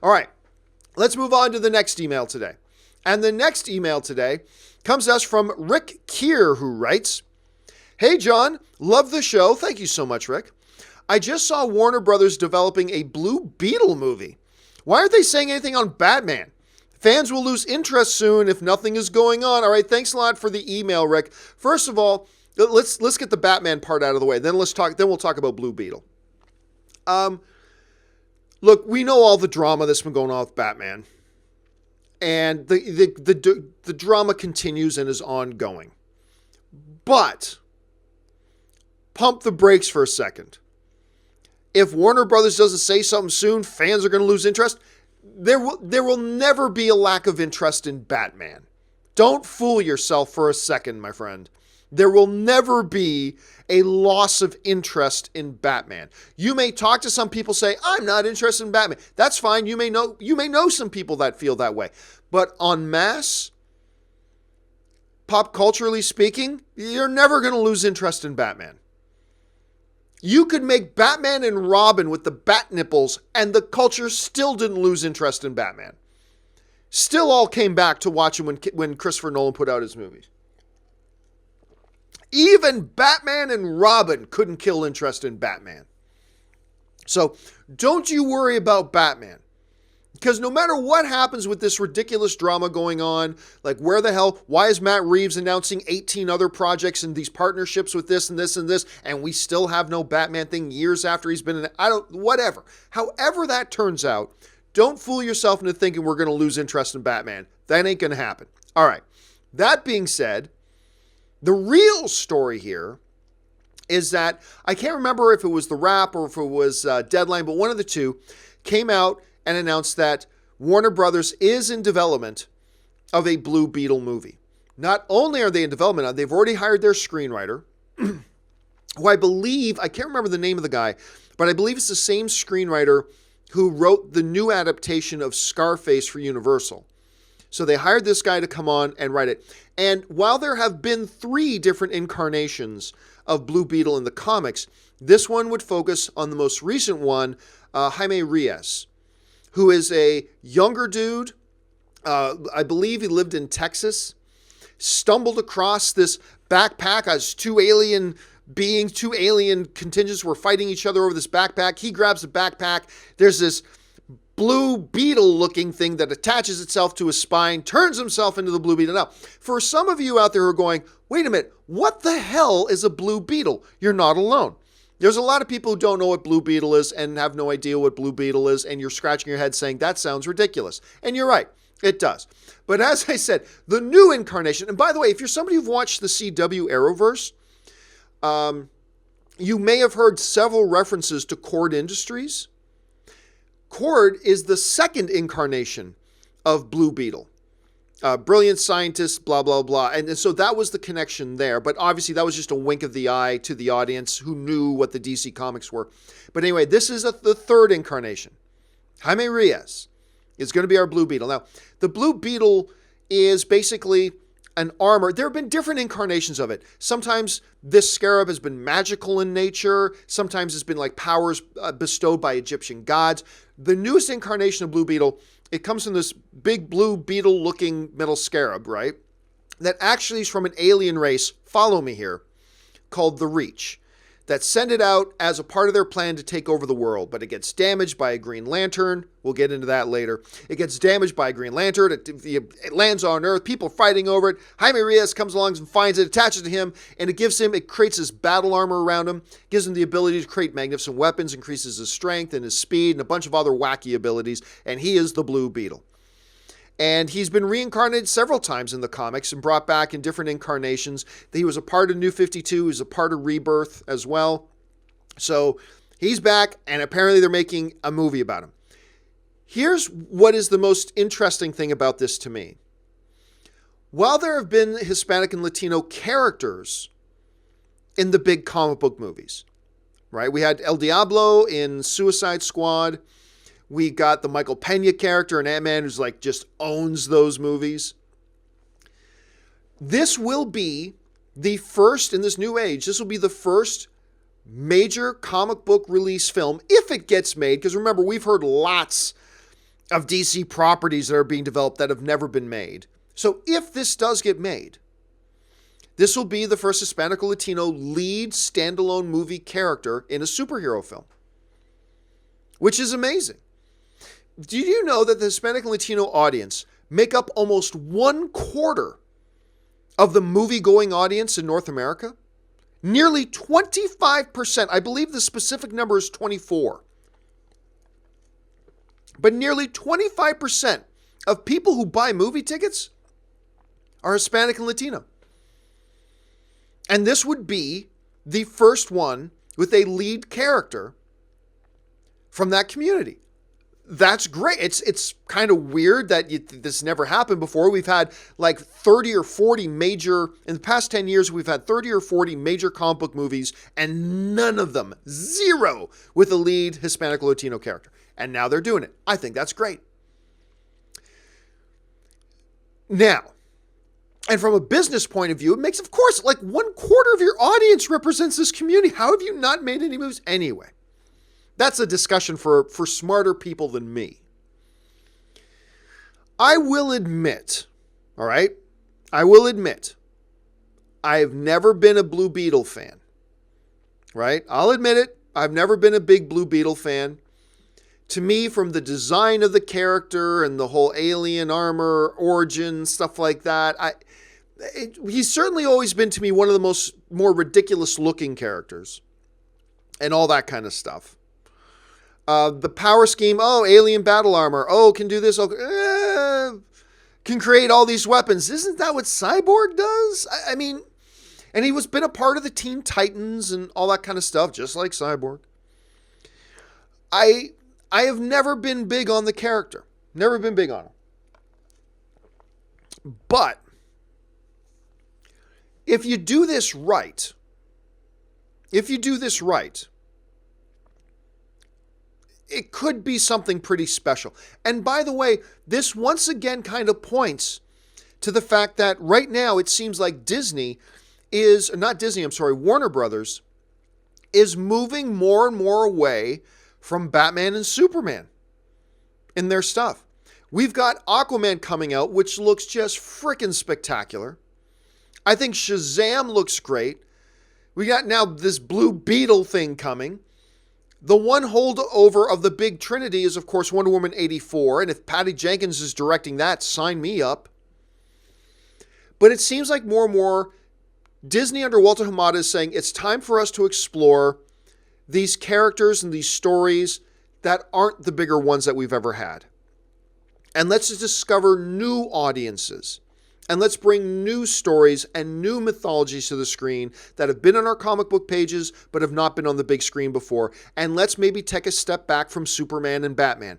All right, let's move on to the next email today. And the next email today comes to us from Rick Kear, who writes, "Hey, John, love the show." Thank you so much, Rick. "I just saw Warner Brothers developing a Blue Beetle movie. Why aren't they saying anything on Batman? Fans will lose interest soon if nothing is going on." All right, thanks a lot for the email, Rick. First of all, let's get the Batman part out of the way. Then we'll talk about Blue Beetle. Look, we know all the drama that's been going on with Batman. And the drama continues and is ongoing. But pump the brakes for a second. If Warner Brothers doesn't say something soon, fans are going to lose interest. There will never be a lack of interest in Batman. Don't fool yourself for a second, my friend. There will never be a loss of interest in Batman. You may talk to some people, say, "I'm not interested in Batman." That's fine. You may know some people that feel that way. But en masse, pop culturally speaking, you're never going to lose interest in Batman. You could make Batman and Robin with the bat nipples, and the culture still didn't lose interest in Batman. Still all came back to watch him when Christopher Nolan put out his movies. Even Batman and Robin couldn't kill interest in Batman. So don't you worry about Batman. Because no matter what happens with this ridiculous drama going on, like why is Matt Reeves announcing 18 other projects and these partnerships with this and this and this, and we still have no Batman thing years after he's been in it? Whatever. However that turns out, don't fool yourself into thinking we're going to lose interest in Batman. That ain't going to happen. All right. That being said, the real story here is that I can't remember if it was The Wrap or if it was Deadline, but one of the two came out and announced that Warner Brothers is in development of a Blue Beetle movie. Not only are they in development, they've already hired their screenwriter, who I can't remember the name of the guy, but I believe it's the same screenwriter who wrote the new adaptation of Scarface for Universal. So they hired this guy to come on and write it. And while there have been 3 different incarnations of Blue Beetle in the comics, this one would focus on the most recent one, Jaime Reyes, who is a younger dude. I believe he lived in Texas, stumbled across this backpack as 2 alien contingents were fighting each other over this backpack. He grabs the backpack. There's this blue beetle looking thing that attaches itself to his spine, turns himself into the Blue Beetle. Now, for some of you out there who are going, wait a minute, what the hell is a Blue Beetle? You're not alone. There's a lot of people who don't know what Blue Beetle is and have no idea what Blue Beetle is, and you're scratching your head saying, that sounds ridiculous. And you're right, it does. But as I said, the new incarnation, and by the way, if you're somebody who've watched the CW Arrowverse, you may have heard several references to Cord Industries. Cord is the second incarnation of Blue Beetle. Brilliant scientist, blah, blah, blah. And so that was the connection there. But obviously that was just a wink of the eye to the audience who knew what the DC comics were. But anyway, this is the third incarnation. Jaime Reyes is going to be our Blue Beetle. Now, the Blue Beetle is basically an armor. There have been different incarnations of it. Sometimes this scarab has been magical in nature. Sometimes it's been like powers bestowed by Egyptian gods. The newest incarnation of Blue Beetle, it comes from this big blue beetle looking metal scarab, right? That actually is from an alien race, follow me here, called the Reach, that send it out as a part of their plan to take over the world. But it gets damaged by a Green Lantern. We'll get into that later. It gets damaged by a Green Lantern. It lands on Earth. People fighting over it. Jaime Reyes comes along and finds it, attaches to him, and it creates this battle armor around him, gives him the ability to create magnificent weapons, increases his strength and his speed, and a bunch of other wacky abilities. And he is the Blue Beetle. And he's been reincarnated several times in the comics and brought back in different incarnations. He was a part of New 52. He was a part of Rebirth as well. So he's back, and apparently they're making a movie about him. Here's what is the most interesting thing about this to me. While there have been Hispanic and Latino characters in the big comic book movies, right? We had El Diablo in Suicide Squad. We got the Michael Pena character in Ant-Man who's like just owns those movies. This will be the first in this new age. This will be the first major comic book release film, if it gets made. Because remember, we've heard lots of DC properties that are being developed that have never been made. So if this does get made, this will be the first Hispanic or Latino lead standalone movie character in a superhero film, which is amazing. Do you know that the Hispanic and Latino audience make up almost 1/4 of the movie-going audience in North America? Nearly 25%. I believe the specific number is 24. But nearly 25% of people who buy movie tickets are Hispanic and Latino. And this would be the first one with a lead character from that community. That's great. It's kind of weird that this never happened before. We've had like 30 or 40 major, in the past 10 years, we've had 30 or 40 major comic book movies, and none of them, zero, with a lead Hispanic or Latino character. And now they're doing it. I think that's great. Now, and from a business point of view, it makes, of course, like 1/4 of your audience represents this community. How have you not made any moves anyway? That's a discussion for smarter people than me. I will admit, all right? I've never been a Blue Beetle fan, right? I'll admit it. I've never been a big Blue Beetle fan. To me, from the design of the character and the whole alien armor origin, stuff like that, he's certainly always been to me one of the more ridiculous looking characters and all that kind of stuff. The power scheme, alien battle armor, can do this, can create all these weapons. Isn't that what Cyborg does? I mean, and he was been a part of the Teen Titans and all that kind of stuff, just like Cyborg. I have never been big on the character. Never been big on him. But if you do this right, it could be something pretty special. And by the way, this once again kind of points to the fact that right now it seems like Warner Brothers is moving more and more away from Batman and Superman in their stuff. We've got Aquaman coming out, which looks just freaking spectacular. I think Shazam looks great. We got now this Blue Beetle thing coming. The one holdover of the big trinity is, of course, Wonder Woman 84. And if Patty Jenkins is directing that, sign me up. But it seems like more and more Disney under Walter Hamada is saying it's time for us to explore these characters and these stories that aren't the bigger ones that we've ever had. And let's just discover new audiences. And let's bring new stories and new mythologies to the screen that have been on our comic book pages but have not been on the big screen before. And let's maybe take a step back from Superman and Batman.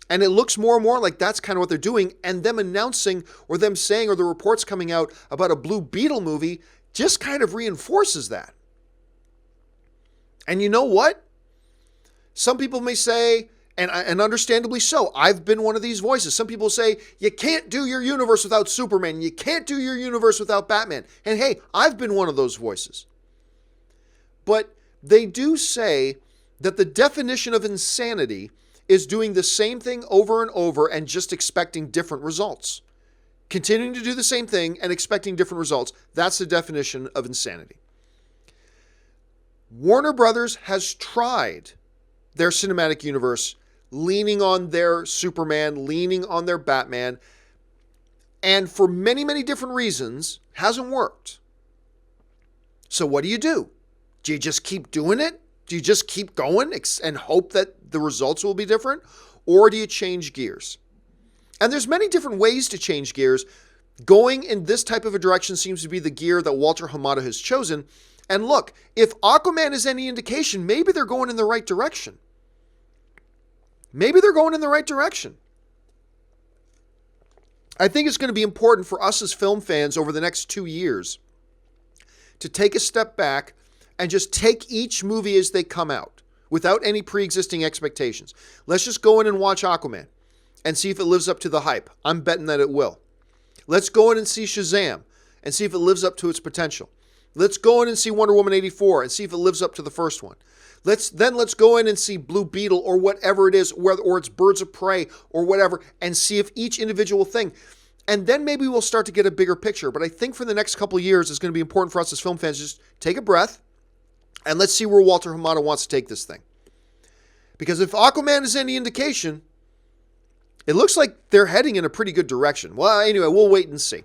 And it looks more and more like that's kind of what they're doing. And them announcing or them saying or the reports coming out about a Blue Beetle movie just kind of reinforces that. And you know what? Some people may say, and understandably so, I've been one of these voices. Some people say, you can't do your universe without Superman. You can't do your universe without Batman. And hey, I've been one of those voices. But they do say that the definition of insanity is doing the same thing over and over and just expecting different results. Continuing to do the same thing and expecting different results. That's the definition of insanity. Warner Brothers has tried their cinematic universe, leaning on their Superman, leaning on their Batman, and for many, many different reasons, hasn't worked. So what do? Do you just keep doing it? Do you just keep going and hope that the results will be different? Or do you change gears? And there's many different ways to change gears. Going in this type of a direction seems to be the gear that Walter Hamada has chosen. And look, if Aquaman is any indication, maybe they're going in the right direction. Maybe they're going in the right direction. I think it's going to be important for us as film fans over the next 2 years to take a step back and just take each movie as they come out without any pre-existing expectations. Let's just go in and watch Aquaman and see if it lives up to the hype. I'm betting that it will. Let's go in and see Shazam and see if it lives up to its potential. Let's go in and see Wonder Woman 84 and see if it lives up to the first one. Let's go in and see Blue Beetle or whatever it is, or it's Birds of Prey or whatever, and see if each individual thing. And then maybe we'll start to get a bigger picture. But I think for the next couple of years, it's going to be important for us as film fans to just take a breath and let's see where Walter Hamada wants to take this thing. Because if Aquaman is any indication, it looks like they're heading in a pretty good direction. Well, anyway, we'll wait and see.